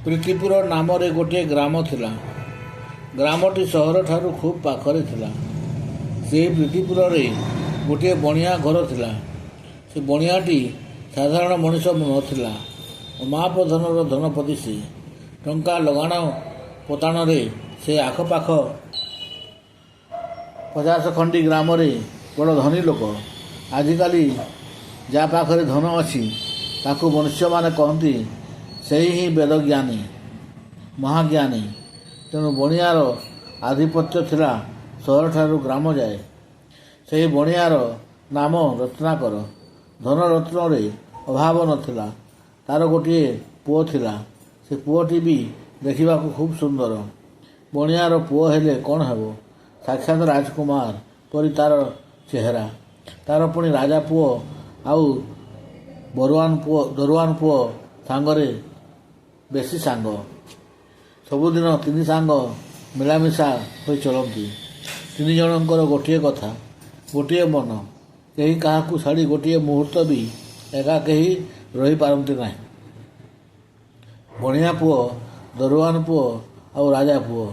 ପ୍ରୀତିପୁର ନାମରେ ଗୋଟିଏ ଗ୍ରାମ ଥିଲା। ଗ୍ରାମଟି ସହରଠାରୁ ଖୁବ୍ ପାଖରେ ଥିଲା। ସେହି ପ୍ରୀତିପୁରରେ ଗୋଟିଏ ବଣିଆ ଘର ଥିଲା। ସେ ବଣିଆଟି ସାଧାରଣ ମଣିଷ ନଥିଲା। ମହାପ୍ରଧାନର ଧନପତି ସେ। ଟଙ୍କା ଲଗାଣ ପତାଣରେ ସେ ଆଖପାଖ 50 ଖଣ୍ଡି ଗ୍ରାମରେ ବଡ଼ ଧନୀ ଲୋକ। ଆଜିକାଲି ଯାହା ପାଖରେ ଧନ ଅଛି ତାକୁ ମନୁଷ୍ୟମାନେ କହନ୍ତି ସେହି ହିଁ ବେଦଜ୍ଞାନୀ, ମହାଜ୍ଞାନୀ। ତେଣୁ ବଣିଆର ଆଧିପତ୍ୟ ଥିଲା ସହରଠାରୁ ଗ୍ରାମ ଯାଏ। ସେହି ବଣିଆର ନାମ ରତ୍ନାକର। ଧନରତ୍ନରେ ଅଭାବ ନଥିଲା। ତାର ଗୋଟିଏ ପୁଅ ଥିଲା। ସେ ପୁଅଟି ବି ଦେଖିବାକୁ ଖୁବ୍ ସୁନ୍ଦର। ବଣିଆର ପୁଅ ହେଲେ କ'ଣ ହେବ, ସାକ୍ଷାତ ରାଜକୁମାର ପରି ତାର ଚେହେରା। ତାର ପୁଣି ରାଜା ପୁଅ ଆଉ ଦରୁଆନ ପୁଅ ସାଙ୍ଗରେ ବେଶୀ ସାଙ୍ଗ। ସବୁଦିନ ତିନି ସାଙ୍ଗ ମିଳାମିଶା ହୋଇ ଚଳନ୍ତି। ତିନି ଜଣଙ୍କର ଗୋଟିଏ କଥା, ଗୋଟିଏ ମନ। କେହି କାହାକୁ ଛାଡ଼ି ଗୋଟିଏ ମୁହୂର୍ତ୍ତ ବି ଏକା କେହି ରହିପାରନ୍ତି ନାହିଁ। ବଣିଆ ପୁଅ, ଦରୁଆନ ପୁଅ ଆଉ ରାଜା ପୁଅ।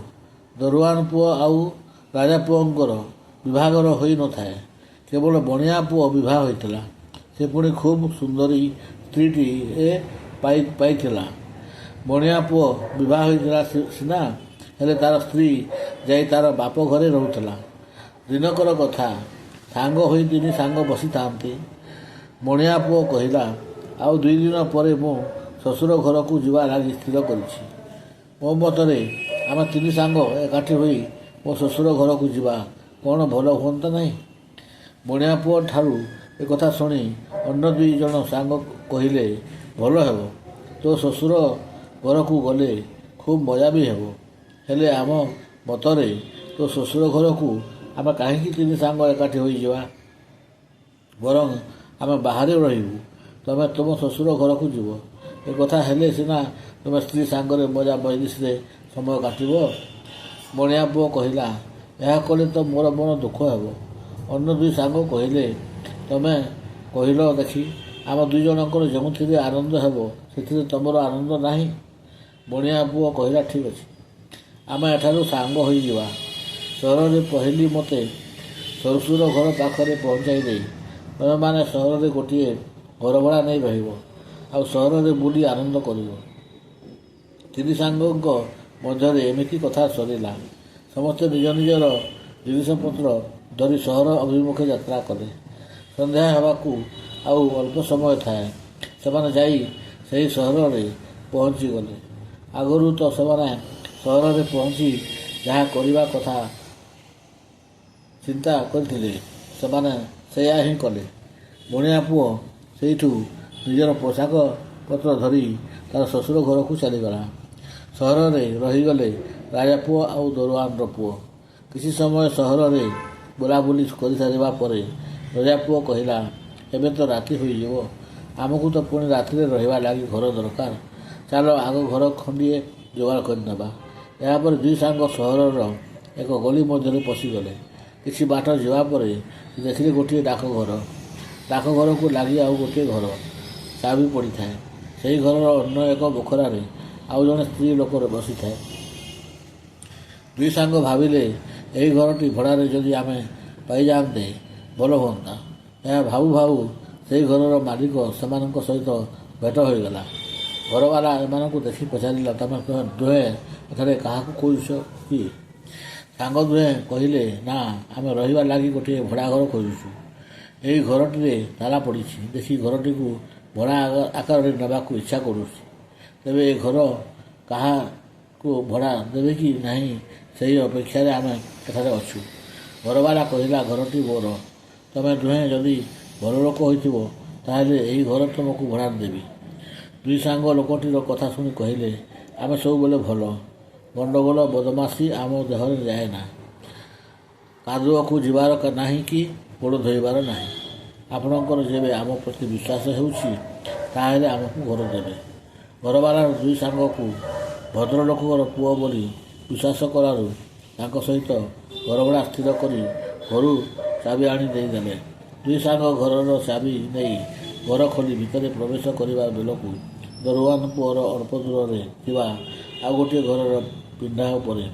ଦରୁଆନ ପୁଅ ଆଉ ରାଜା ପୁଅଙ୍କର ବିଭାଘର ହୋଇ ନଥାଏ। କେବଳ ବଣିଆ ପୁଅ ବିବାହ ହୋଇଥିଲା। ସେ ପୁଣି ଖୁବ୍ ସୁନ୍ଦରୀ ସ୍ତ୍ରୀଟିଏ ପାଇଥିଲା। ବଣିଆ ପୁଅ ବିବାହ ହୋଇଥିଲା ସିନା, ହେଲେ ତାର ସ୍ତ୍ରୀ ଯାଇ ତାର ବାପ ଘରେ ରହୁଥିଲା। ଦିନକର କଥା, ସାଙ୍ଗ ହୋଇ ତିନି ସାଙ୍ଗ ବସିଥାନ୍ତି। ବଣିଆ ପୁଅ କହିଲା, ଆଉ 2 ଦିନ ପରେ ମୁଁ ଶ୍ୱଶୁର ଘରକୁ ଯିବା ଲାଗି ସ୍ଥିର କରିଛି। ମୋ ମତରେ ଆମେ ତିନି ସାଙ୍ଗ ଏକାଠି ହୋଇ ମୋ ଶ୍ୱଶୁର ଘରକୁ ଯିବା କ'ଣ ଭଲ ହୁଅନ୍ତା ନାହିଁ? ବଣିଆ ପୁଅ ଠାରୁ ଏକଥା ଶୁଣି ଅନ୍ୟ 2 ଜଣ ସାଙ୍ଗ କହିଲେ, ଭଲ ହେବ। ତୋ ଶ୍ୱଶୁର ଘରକୁ ଗଲେ ଖୁବ୍ ମଜା ବି ହେବ। ହେଲେ ଆମ ମତରେ ତୋ ଶ୍ୱଶୁର ଘରକୁ ଆମେ କାହିଁକି ତିନି ସାଙ୍ଗ ଏକାଠି ହୋଇଯିବା? ବରଂ ଆମେ ବାହାରେ ରହିବୁ, ତମେ ତୁମ ଶ୍ୱଶୁର ଘରକୁ ଯିବ। ଏକଥା ହେଲେ ସିନା ତୁମେ ସ୍ତ୍ରୀ ସାଙ୍ଗରେ ମଜା ମଜଲିସରେ ସମୟ କାଟିବ। ବଣିଆ ପୁଅ କହିଲା, ଏହା କଲେ ତ ମୋର ମନ ଦୁଃଖ ହେବ। ଅନ୍ୟ 2 ସାଙ୍ଗ କହିଲେ, ତମେ କହିଲ ଦେଖି, ଆମ 2 ଜଣଙ୍କର ଯେଉଁଥିରେ ଆନନ୍ଦ ହେବ ସେଥିରେ ତମର ଆନନ୍ଦ ନାହିଁ? ବଣିଆ ପୁଅ କହିଲା, ଠିକ୍ ଅଛି, ଆମେ ଏଠାରୁ ସାଙ୍ଗ ହୋଇଯିବା। ସହରରେ ପହିଲି ମୋତେ ଶ୍ୱଶୁର ଘର ପାଖରେ ପହଞ୍ଚାଇ ଦେଇ ତମେମାନେ ସହରରେ ଗୋଟିଏ ଘର ଭଡ଼ା ନେଇ ରହିବ, ଆଉ ସହରରେ ବୁଲି ଆନନ୍ଦ କରିବ। ତିନି ସାଙ୍ଗଙ୍କ ମଧ୍ୟରେ ଏମିତି କଥା ସରିଲା। ସମସ୍ତେ ନିଜ ନିଜର ଜିନିଷପତ୍ର ଧରି ସହର ଅଭିମୁଖେ ଯାତ୍ରା କଲେ। ସନ୍ଧ୍ୟା ହେବାକୁ ଆଉ ଅଳ୍ପ ସମୟ ଥାଏ। ସେମାନେ ଯାଇ ସେହି ସହରରେ ପହଞ୍ଚିଗଲେ। ଆଗରୁ ତ ସେମାନେ ସହରରେ ପହଞ୍ଚି ଯାହା କରିବା କଥା ଚିନ୍ତା କରିଥିଲେ, ସେମାନେ ସେଇଆ ହିଁ କଲେ। ବଣିଆ ପୁଅ ସେଇଠୁ ନିଜର ପୋଷାକ ପତ୍ର ଧରି ତାର ଶ୍ୱଶୁର ଘରକୁ ଚାଲିଗଲା। ସହରରେ ରହିଗଲେ ରାଜା ପୁଅ ଆଉ ଦରୁଆନର ପୁଅ। କିଛି ସମୟ ସହରରେ ବୁଲାବୁଲି କରିସାରିବା ପରେ ରାଜା ପୁଅ କହିଲା, ଏବେ ତ ରାତି ହୋଇଯିବ। ଆମକୁ ତ ପୁଣି ରାତିରେ ରହିବା ଲାଗି ଘର ଦରକାର। ଚାଲ ଆଗ ଘର ଖଣ୍ଡିଏ ଯୋଗାଡ଼ କରିନେବା। ଏହାପରେ 2 ସାଙ୍ଗ ସହରର ଏକ ଗଳି ମଧ୍ୟରେ ପଶିଗଲେ। କିଛି ବାଟ ଯିବା ପରେ ଦେଖିଲେ ଗୋଟିଏ ଡାକଘର। ଡାକଘରକୁ ଲାଗି ଆଉ ଗୋଟିଏ ଘର ଚାବି ପଡ଼ିଥାଏ। ସେହି ଘରର ଅନ୍ୟ ଏକ ବଖରାରେ ଆଉ ଜଣେ ସ୍ତ୍ରୀ ଲୋକ ବସିଥାଏ। 2 ସାଙ୍ଗ ଭାବିଲେ, ଏହି ଘରଟି ଭଡ଼ାରେ ଯଦି ଆମେ ପାଇଯାଆନ୍ତେ ଭଲ ହୁଅନ୍ତା। ଏହା ଭାବୁ ଭାବୁ ସେହି ଘରର ମାଲିକ ସେମାନଙ୍କ ସହିତ ଭେଟ ହୋଇଗଲା। ଘରବାଲା ଏମାନଙ୍କୁ ଦେଖି ପଚାରିଲା, ତମେ ଦୁହେଁ ଏଠାରେ କାହାକୁ ଖୋଜୁଛ କି? ସାଙ୍ଗ ଦୁହେଁ କହିଲେ, ନା, ଆମେ ରହିବା ଲାଗି ଗୋଟିଏ ଭଡ଼ା ଘର ଖୋଜୁଛୁ। ଏହି ଘରଟିରେ ତାଲା ପଡ଼ିଛି ଦେଖି ଘରଟିକୁ ଭଡ଼ା ଆକାରରେ ନେବାକୁ ଇଚ୍ଛା କରୁଛି। ତେବେ ଏ ଘର କାହାକୁ ଭଡ଼ା ଦେବେ କି ନାହିଁ ସେହି ଅପେକ୍ଷାରେ ଆମେ ଏଠାରେ ଅଛୁ। ଘରବାଲା କହିଲା, ଘରଟି ମୋର। ତମେ ଦୁହେଁ ଯଦି ଭଲ ଲୋକ ହୋଇଥିବ ତାହେଲେ ଏହି ଘର ତୁମକୁ ଭଡ଼ା ଦେବି। 2 ସାଙ୍ଗ ଲୋକଟିର କଥା ଶୁଣି କହିଲେ, ଆମେ ସବୁବେଳେ ଭଲ। ଗଣ୍ଡଗୋଳ ବଦମାସି ଆମ ଦେହରେ ଯାଏ ନା। କାଦୁଅକୁ ଯିବାର ନାହିଁ କି ଗୋଡ଼ ଧୋଇବାର ନାହିଁ। ଆପଣଙ୍କର ଯେବେ ଆମ ପ୍ରତି ବିଶ୍ୱାସ ହେଉଛି ତାହେଲେ ଆମକୁ ଘର ଦେବେ। ଘରବାଲା 2 ସାଙ୍ଗକୁ ଭଦ୍ରଲୋକଙ୍କର ପୁଅ ବୋଲି ବିଶ୍ୱାସ କଲାରୁ ତାଙ୍କ ସହିତ ଘରଭଡ଼ା ସ୍ଥିର କରି ଘରୁ ଚାବି ଆଣି ଦେଇଦେଲେ। 2 ସାଙ୍ଗ ଘରର ଚାବି ନେଇ ଘର ଖୋଲି ଭିତରେ ପ୍ରବେଶ କରିବା ବେଳକୁ ଦରୁଆନ ପୁଅର ଅଳ୍ପ ଦୂରରେ ଥିବା ଆଉ ଗୋଟିଏ ଘରର ପିଣ୍ଡା ଉପରେ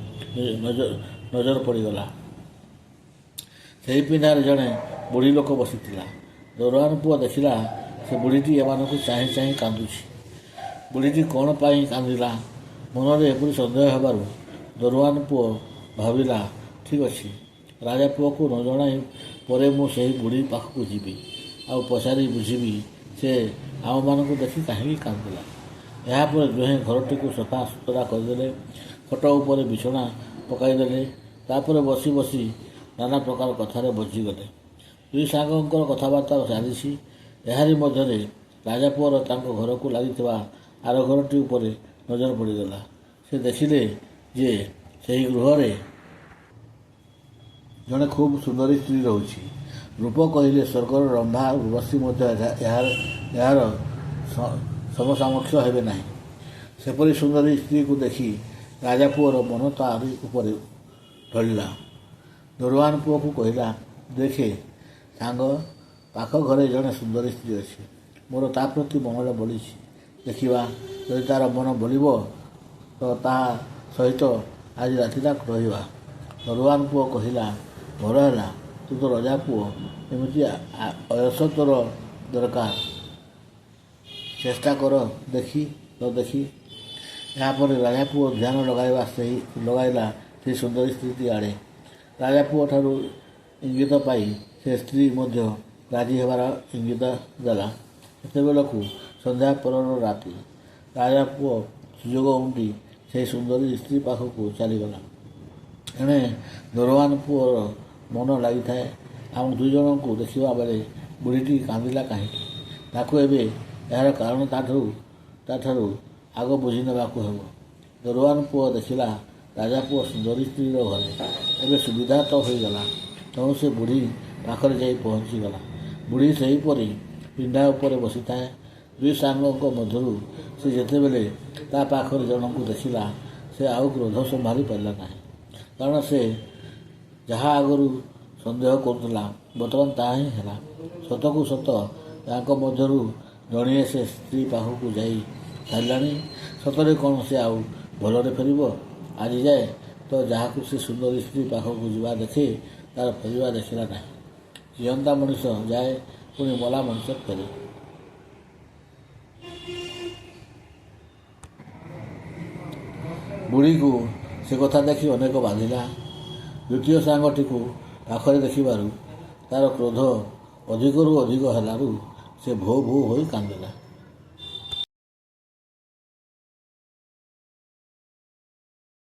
ନଜର ପଡ଼ିଗଲା। ସେହି ପିଣ୍ଡାରେ ଜଣେ ବୁଢ଼ୀ ଲୋକ ବସିଥିଲା। ଦରୁଆନ ପୁଅ ଦେଖିଲା ସେ ବୁଢ଼ୀଟି ଏମାନଙ୍କୁ ଚାହିଁ ଚାହିଁ କାନ୍ଦୁଛି। ବୁଢ଼ୀଟି କ'ଣ ପାଇଁ କାନ୍ଦିଲା, ମନରେ ଏପରି ସନ୍ଦେହ ହେବାରୁ ଦରୁଆନ ପୁଅ ଭାବିଲା, ଠିକ୍ ଅଛି, ରାଜା ପୁଅକୁ ନ ଜଣାଇ ପରେ ମୁଁ ସେହି ବୁଢ଼ୀ ପାଖକୁ ଯିବି, ଆଉ ପଚାରି ବୁଝିବି ସେ ଆମମାନଙ୍କୁ ଦେଖି କାହିଁକି କାନ୍ଦିଲା। ଏହାପରେ ଦୁହେଁ ଘରଟିକୁ ସଫା ସୁତରା କରିଦେଲେ, ଖଟ ଉପରେ ବିଛଣା ପକାଇଦେଲେ। ତାପରେ ବସି ବସି ନାନା ପ୍ରକାର କଥାରେ ବଞ୍ଚିଗଲେ। ଦୁଇ ସାଙ୍ଗଙ୍କର କଥାବାର୍ତ୍ତା ଚାଲିଛି। ଏହାରି ମଧ୍ୟରେ ରାଜା ପୁଅର ତାଙ୍କ ଘରକୁ ଲାଗିଥିବା ଆର ଘରଟି ଉପରେ ନଜର ପଡ଼ିଗଲା। ସେ ଦେଖିଲେ ଯେ ସେହି ଗୃହରେ ଜଣେ ଖୁବ୍ ସୁନ୍ଦରୀ ସ୍ତ୍ରୀ ରହୁଛି। ରୂପ କହିଲେ ସ୍ୱର୍ଗର ରମ୍ଭା ଉର୍ବଶୀ ମଧ୍ୟ ଏହାର ସମସାମକ୍ଷ ହେବେ ନାହିଁ। ସେପରି ସୁନ୍ଦରୀ ସ୍ତ୍ରୀକୁ ଦେଖି ରାଜା ପୁଅର ମନ ତାରି ଉପରେ ଢଳିଲା। ଦରୁଆନ ପୁଅକୁ କହିଲା, ଦେଖେ ସାଙ୍ଗ, ପାଖ ଘରେ ଜଣେ ସୁନ୍ଦରୀ ସ୍ତ୍ରୀ ଅଛି। ମୋର ତା ପ୍ରତି ମନଟା ବଳିଛି। ଦେଖିବା, ଯଦି ତାର ମନ ବଳିବ ତ ତାହା ସହିତ ଆଜି ରାତିଟା ରହିବା। ଦରୁଆନ ପୁଅ କହିଲା, ଭଲ ହେଲା, ତୁ ତ ରଜା ପୁଅ, ଏମିତି ଅୟସ ତୋର ଦରକାର, ଚେଷ୍ଟା କର ଦେଖି। ଏହାପରେ ରାଜା ପୁଅ ଧ୍ୟାନ ଲଗାଇଲା ସେହି ସୁନ୍ଦରୀ ସ୍ତ୍ରୀଟି ଆଡ଼େ। ରାଜା ପୁଅ ଠାରୁ ଇଙ୍ଗିତ ପାଇ ସେ ସ୍ତ୍ରୀ ମଧ୍ୟ ରାଜି ହେବାର ଇଙ୍ଗିତ ଦେଲା। ସେତେବେଳକୁ ସନ୍ଧ୍ୟା ପରର ରାତି। ରାଜା ପୁଅ ସୁଯୋଗ ଉଣ୍ଡି ସେହି ସୁନ୍ଦରୀ ସ୍ତ୍ରୀ ପାଖକୁ ଚାଲିଗଲା। ଏଣେ ଦରୁଆନ ପୁଅର ମନ ଲାଗିଥାଏ ଆମ ଦୁଇ ଜଣଙ୍କୁ ଦେଖିବା ବେଳେ ବୁଢ଼ୀଟି କାନ୍ଦିଲା କାହିଁକି। ତାକୁ ଏବେ ଏହାର କାରଣ ତାଠାରୁ ଆଗ ବୁଝି ନେବାକୁ ହେବ। ଦରୁଆନ ପୁଅ ଦେଖିଲା ରାଜା ପୁଅ ସୁନ୍ଦରୀ ସ୍ତ୍ରୀର ଘରେ। ଏବେ ସୁବିଧା ତ ହୋଇଗଲା। ତେଣୁ ସେ ବୁଢ଼ୀ ପାଖରେ ଯାଇ ପହଞ୍ଚିଗଲା। ବୁଢ଼ୀ ସେହିପରି ପିଣ୍ଡା ଉପରେ ବସିଥାଏ। ଦୁଇ ସାଙ୍ଗଙ୍କ ମଧ୍ୟରୁ ସେ ଯେତେବେଳେ ତା ପାଖରେ ଜଣଙ୍କୁ ଦେଖିଲା, ସେ ଆଉ କ୍ରୋଧ ସମ୍ଭାଳି ପାରିଲା ନାହିଁ। କାରଣ ସେ ଯାହା ଆଗରୁ ସନ୍ଦେହ କରୁଥିଲା, ବର୍ତ୍ତମାନ ତାହା ହିଁ ହେଲା। ସତକୁ ସତ ତାଙ୍କ ମଧ୍ୟରୁ ଜଣିଏ ସେ ସ୍ତ୍ରୀ ପାଖକୁ ଯାଇ ସାରିଲାଣି। ସତରେ କ'ଣ ସେ ଆଉ ଭଲରେ ଫେରିବ? ଆଜି ଯାଏ ତ ଯାହାକୁ ସେ ସୁନ୍ଦରୀ ସ୍ତ୍ରୀ ପାଖକୁ ଯିବା ଦେଖେ, ତାର ଫେରିବା ଦେଖିଲା ନାହିଁ। ଜିଅନ୍ତା ମଣିଷ ଯାଏ, ପୁଣି ମଲା ମଣିଷ ଫେରେ। ବୁଢ଼ୀକୁ ସେ କଥା ଦେଖି ଅନେକ ବାଧିଲା। ଦ୍ୱିତୀୟ ସାଙ୍ଗଟିକୁ ପାଖରେ ଦେଖିବାରୁ ତାର କ୍ରୋଧ ଅଧିକରୁ ଅଧିକ ହେଲାରୁ ସେ ଭୋ ଭୋ ହୋଇ କାନ୍ଦିଲା।